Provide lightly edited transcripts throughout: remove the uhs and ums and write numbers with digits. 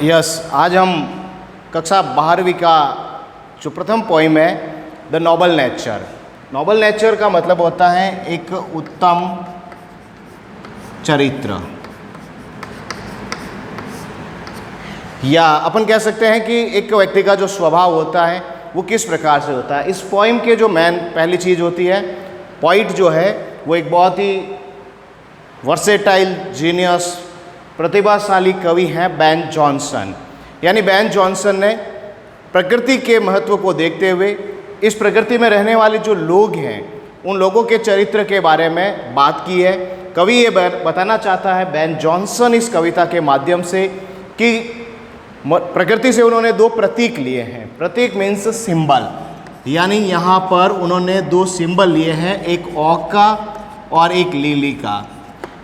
आज हम कक्षा 12वीं का जो प्रथम पोइम है the Nobel nature. Nobel nature का मतलब होता है एक उत्तम चरित्र, या अपन कह सकते हैं कि एक व्यक्ति का जो स्वभाव होता है वो किस प्रकार से होता है। इस पोइम के जो मेन पहली चीज़ होती है, पोइट जो है वो एक बहुत ही वर्सेटाइल जीनियस प्रतिभाशाली कवि हैं बेन जॉनसन। यानी बेन जॉनसन ने प्रकृति के महत्व को देखते हुए इस प्रकृति में रहने वाले जो लोग हैं उन लोगों के चरित्र के बारे में बात की है। कवि ये बताना चाहता है बेन जॉनसन इस कविता के माध्यम से कि प्रकृति से उन्होंने दो प्रतीक लिए हैं। प्रतीक मीन्स सिंबल, यानी यहाँ पर उन्होंने दो सिंबल लिए हैं, एक ऑक का और एक लिली का।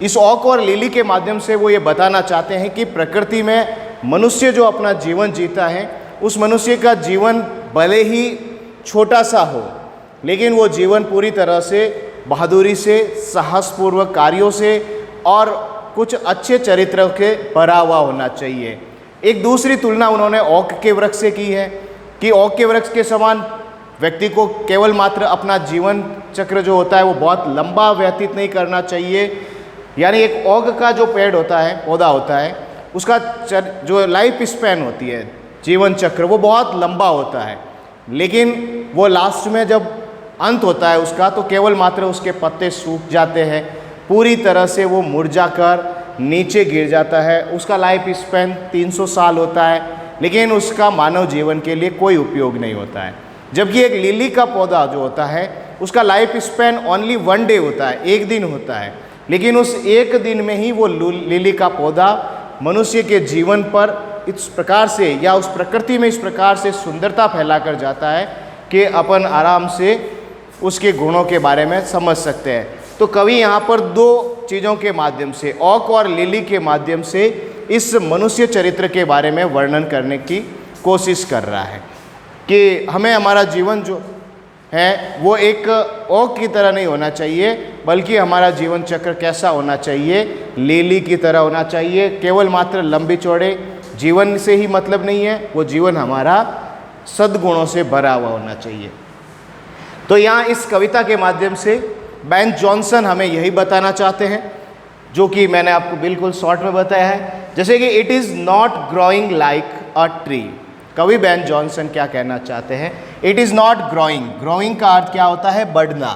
इस ऑक और लिली के माध्यम से वो ये बताना चाहते हैं कि प्रकृति में मनुष्य जो अपना जीवन जीता है उस मनुष्य का जीवन भले ही छोटा सा हो, लेकिन वो जीवन पूरी तरह से बहादुरी से, साहसपूर्वक कार्यों से और कुछ अच्छे चरित्र के भरा हुआ होना चाहिए। एक दूसरी तुलना उन्होंने ओक के वृक्ष से की है कि ओक के वृक्ष के समान व्यक्ति को केवल मात्र अपना जीवन चक्र जो होता है वो बहुत लंबा व्यतीत नहीं करना चाहिए। यानी एक ओक का जो पेड़ होता है, पौधा होता है, उसका जो लाइफ स्पैन होती है, जीवन चक्र, वो बहुत लंबा होता है, लेकिन वो लास्ट में जब अंत होता है उसका तो केवल मात्र उसके पत्ते सूख जाते हैं, पूरी तरह से वो मुरझा कर नीचे गिर जाता है। उसका लाइफ स्पैन 300 साल होता है, लेकिन उसका मानव जीवन के लिए कोई उपयोग नहीं होता है। जबकि एक लिली का पौधा जो होता है उसका लाइफ स्पैन ओनली 1 डे होता है, एक दिन होता है, लेकिन उस एक दिन में ही वो लिली का पौधा मनुष्य के जीवन पर इस प्रकार से या उस प्रकृति में इस प्रकार से सुंदरता फैला कर जाता है कि अपन आराम से उसके गुणों के बारे में समझ सकते हैं। तो कवि यहाँ पर दो चीज़ों के माध्यम से, ओक और लिली के माध्यम से, इस मनुष्य चरित्र के बारे में वर्णन करने की कोशिश कर रहा है कि हमें हमारा जीवन जो है वो एक ओक की तरह नहीं होना चाहिए, बल्कि हमारा जीवन चक्र कैसा होना चाहिए, लिली की तरह होना चाहिए। केवल मात्र लंबे चौड़े जीवन से ही मतलब नहीं है, वो जीवन हमारा सद्गुणों से भरा हुआ होना चाहिए। तो यहाँ इस कविता के माध्यम से बेन जॉनसन हमें यही बताना चाहते हैं, जो कि मैंने आपको बिल्कुल शॉर्ट में बताया है। जैसे कि it is not growing like a tree. कवि बेन जॉनसन क्या कहना चाहते हैं? It is not growing. Growing का अर्थ क्या होता है? बढ़ना।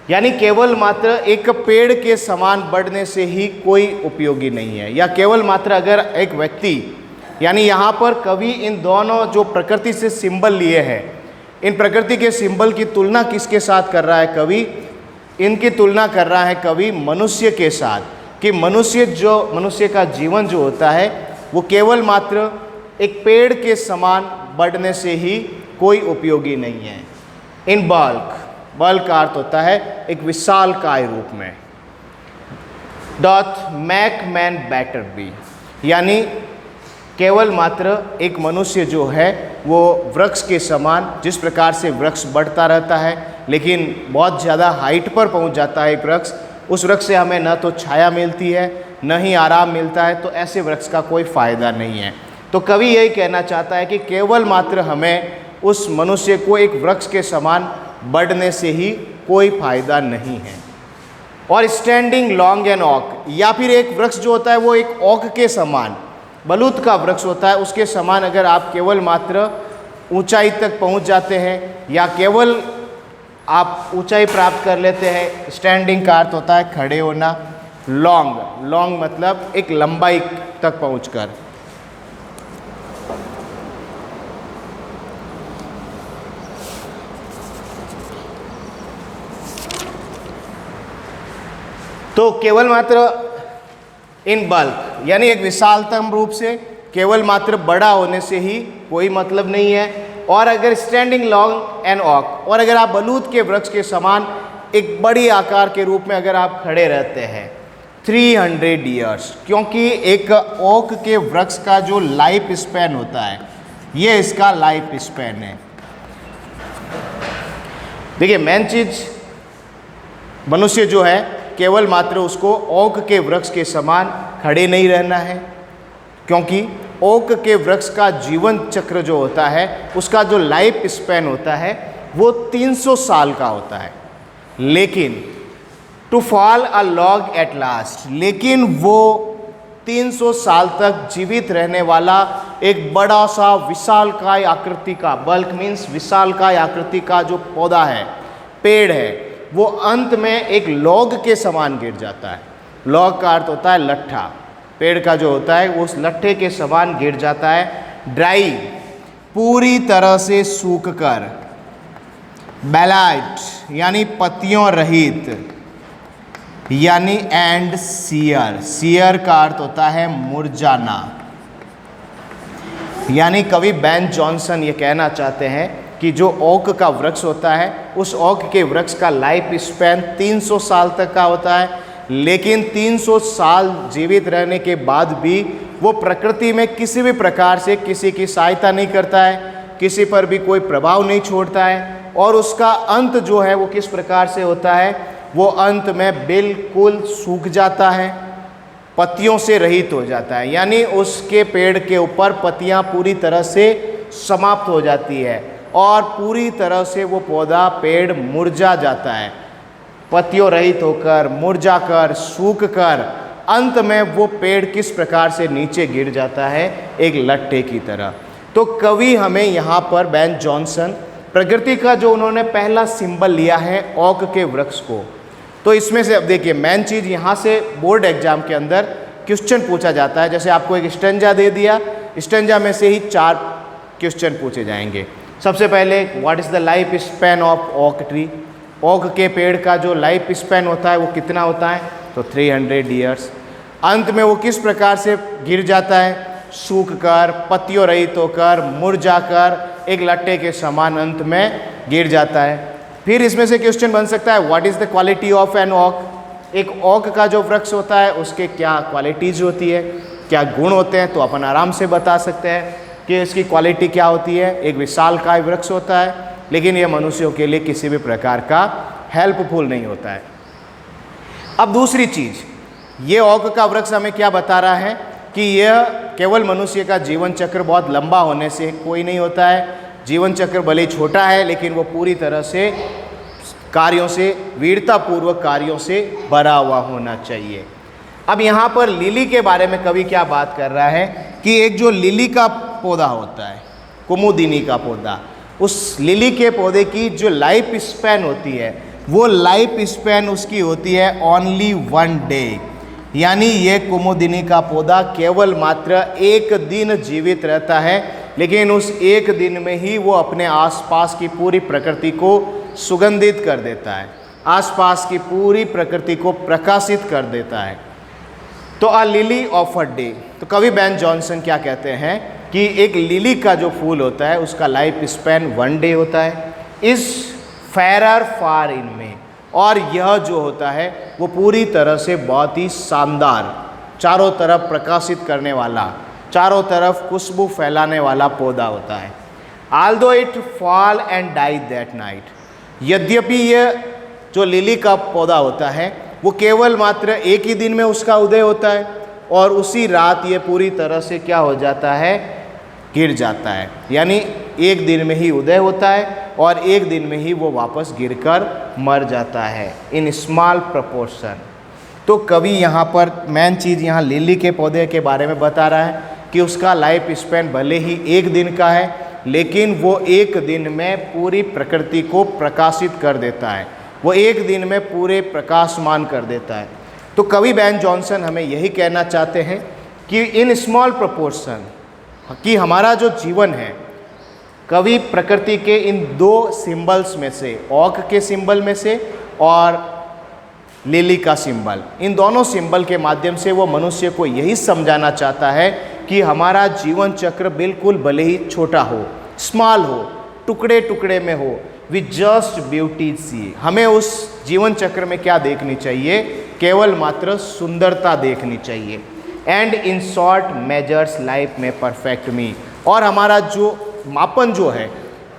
यानी केवल मात्र एक पेड़ के समान बढ़ने से ही कोई उपयोगी नहीं है, या केवल मात्र अगर एक व्यक्ति, यानी यहाँ पर कवि इन दोनों जो प्रकृति से सिंबल लिए हैं, इन प्रकृति के सिंबल की तुलना किसके साथ कर रहा है कवि? इनकी तुलना कर रहा है कवि मनुष्य के साथ, कि मनुष्य का जीवन जो होता है वो केवल मात्र एक पेड़ के समान बढ़ने से ही कोई उपयोगी नहीं है। इन बल्क का अर्थ होता है एक विशाल काय रूप में। Doth make man better be, यानी केवल मात्र एक मनुष्य जो है वो वृक्ष के समान, जिस प्रकार से वृक्ष बढ़ता रहता है लेकिन बहुत ज़्यादा हाइट पर पहुंच जाता है एक वृक्ष, उस वृक्ष से हमें न तो छाया मिलती है न ही आराम मिलता है, तो ऐसे वृक्ष का कोई फ़ायदा नहीं है। तो कवि यही कहना चाहता है कि केवल मात्र हमें उस मनुष्य को एक वृक्ष के समान बढ़ने से ही कोई फायदा नहीं है। और स्टैंडिंग लॉन्ग एन ऑक, या फिर एक वृक्ष जो होता है वो एक ऑक के समान, बलूत का वृक्ष होता है, उसके समान अगर आप केवल मात्र ऊंचाई तक पहुंच जाते हैं या केवल आप ऊंचाई प्राप्त कर लेते हैं। स्टैंडिंग का अर्थ होता है खड़े होना, लॉन्ग मतलब एक लंबाई तक पहुंचकर। तो केवल मात्र इन बल्क, यानी एक विशालतम रूप से केवल मात्र बड़ा होने से ही कोई मतलब नहीं है। और अगर स्टैंडिंग लॉन्ग एन ऑक, और अगर आप बलूत के वृक्ष के समान एक बड़ी आकार के रूप में अगर आप खड़े रहते हैं 300 ईयर्स, क्योंकि एक ओक के वृक्ष का जो लाइफ स्पैन होता है ये इसका लाइफ स्पैन है। देखिए मेन चीज, मनुष्य जो है केवल मात्र उसको ओक के वृक्ष के समान खड़े नहीं रहना है, क्योंकि ओक के वृक्ष का जीवन चक्र जो होता है, उसका जो लाइफ स्पैन होता है वो 300 साल का होता है। लेकिन to fall a log at last, लेकिन वो 300 साल तक जीवित रहने वाला एक बड़ा सा विशालकाय आकृति का, बल्क मीन्स विशालकाय आकृति का जो पौधा है, पेड़ है, वो अंत में एक लॉग के समान गिर जाता है। लॉग का अर्थ होता है लट्ठा, पेड़ का जो होता है वो उस लट्ठे के समान गिर जाता है। ड्राई, पूरी तरह से सूख कर, बेलाइट यानी पत्तियों रहित, यानी एंड सियर, सियर का अर्थ होता है मुरझाना। यानी कवि बेन जॉनसन ये कहना चाहते हैं कि जो ओक का वृक्ष होता है, उस ओक के वृक्ष का लाइफ स्पैन 300 साल तक का होता है, लेकिन 300 साल जीवित रहने के बाद भी वो प्रकृति में किसी भी प्रकार से किसी की सहायता नहीं करता है, किसी पर भी कोई प्रभाव नहीं छोड़ता है, और उसका अंत जो है वो किस प्रकार से होता है, वो अंत में बिल्कुल सूख जाता है, पत्तियों से रहित हो जाता है। यानी उसके पेड़ के ऊपर पत्तियां पूरी तरह से समाप्त हो जाती है और पूरी तरह से वो पौधा, पेड़ मुरझा जाता है। पत्तियों रहित होकर, मुरझा कर, सूख कर अंत में वो पेड़ किस प्रकार से नीचे गिर जाता है, एक लट्ठे की तरह। तो कवि हमें यहाँ पर बेन जॉनसन प्रकृति का जो उन्होंने पहला सिंबल लिया है ओक के वृक्ष को, तो इसमें से अब देखिए मेन चीज़ यहाँ से बोर्ड एग्जाम के अंदर क्वेश्चन पूछा जाता है। जैसे आपको एक स्टेंजा दे दिया, स्टेंजा में से ही 4 क्वेश्चन पूछे जाएंगे। सबसे पहले what is the life span of oak tree, oak के पेड़ का जो लाइफ स्पैन होता है वो कितना होता है, तो 300 ईयर्स। अंत में वो किस प्रकार से गिर जाता है, सूख कर, पत्तियों रहित होकर, मुरझा कर, एक लट्ठे के समान अंत में गिर जाता है। फिर इसमें से क्वेश्चन बन सकता है what is the quality of an oak, एक ओक का जो वृक्ष होता है उसके क्या क्वालिटीज़ होती है, क्या गुण होते हैं, तो अपन आराम से बता सकते हैं कि इसकी क्वालिटी क्या होती है। एक विशालकाय वृक्ष होता है, लेकिन यह मनुष्यों के लिए किसी भी प्रकार का हेल्पफुल नहीं होता है। अब दूसरी चीज़, ये ओक का वृक्ष हमें क्या बता रहा है कि यह केवल मनुष्य का जीवन चक्र बहुत लंबा होने से कोई नहीं होता है। जीवन चक्र भले ही छोटा है, लेकिन वो पूरी तरह से कार्यों से, वीरतापूर्वक कार्यों से भरा हुआ होना चाहिए। अब यहाँ पर लिली के बारे में कवि क्या बात कर रहा है कि एक जो लिली का पौधा होता है, कुमुदिनी का पौधा, उस लिली के पौधे की जो लाइफ स्पैन होती है, वो लाइफ स्पैन उसकी होती है ओनली 1 डे। यानी ये कुमुदिनी का पौधा केवल मात्र 1 दिन जीवित रहता है, लेकिन उस 1 दिन में ही वो अपने आसपास की पूरी प्रकृति को सुगंधित कर देता है, आसपास की पूरी प्रकृति को प्रकाशित कर देता है। तो अ लिली ऑफ अ डे, तो कवि बेन जॉनसन क्या कहते हैं कि एक लिली का जो फूल होता है उसका लाइफ स्पैन 1 डे होता है, इस फेरर फार इन में, और यह जो होता है वो पूरी तरह से बहुत ही शानदार, चारों तरफ प्रकाशित करने वाला, चारों तरफ खुशबू फैलाने वाला पौधा होता है। Although it fall and die that night, यद्यपि यह जो लिली का पौधा होता है वो केवल मात्र 1 ही दिन में उसका उदय होता है, और उसी रात ये पूरी तरह से क्या हो जाता है, गिर जाता है। यानी 1 दिन में ही उदय होता है और 1 दिन में ही वो वापस गिरकर मर जाता है, इन स्मॉल प्रपोर्शन। तो कवि यहाँ पर मेन चीज़ यहाँ लिली के पौधे के बारे में बता रहा है कि उसका लाइफ स्पैन भले ही 1 दिन का है, लेकिन वो 1 दिन में पूरी प्रकृति को प्रकाशित कर देता है, वो 1 दिन में पूरे प्रकाशमान कर देता है। तो कवि बेन जॉनसन हमें यही कहना चाहते हैं कि इन स्मॉल प्रोपोर्शन, कि हमारा जो जीवन है, कवि प्रकृति के इन 2 सिंबल्स में से, ओक के सिंबल में से और लिली का सिंबल, इन दोनों सिंबल के माध्यम से वो मनुष्य को यही समझाना चाहता है कि हमारा जीवन चक्र बिल्कुल भले ही छोटा हो, स्मॉल हो, टुकड़े टुकड़े में हो, विथ जस्ट ब्यूटी सी, हमें उस जीवन चक्र में क्या देखनी चाहिए, केवल मात्र सुंदरता देखनी चाहिए। And in short measures life में परफेक्ट मी, और हमारा जो मापन जो है,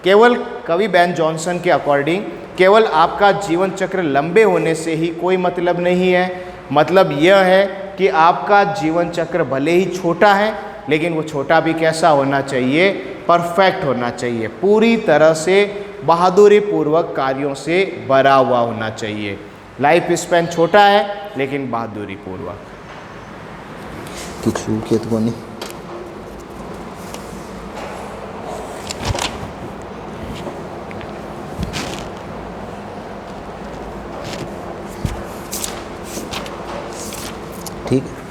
केवल कवि बेन जॉनसन के अकॉर्डिंग केवल आपका जीवन चक्र लंबे होने से ही कोई मतलब नहीं है। मतलब यह है कि आपका जीवन चक्र भले ही छोटा है, लेकिन वो छोटा भी कैसा होना चाहिए, परफेक्ट होना चाहिए, पूरी तरह से बहादुरी पूर्वक कार्यों से भरा हुआ होना चाहिए। लाइफ स्पैन छोटा है लेकिन बहादुरी पूर्वक। किचू केतुनी ठीक है।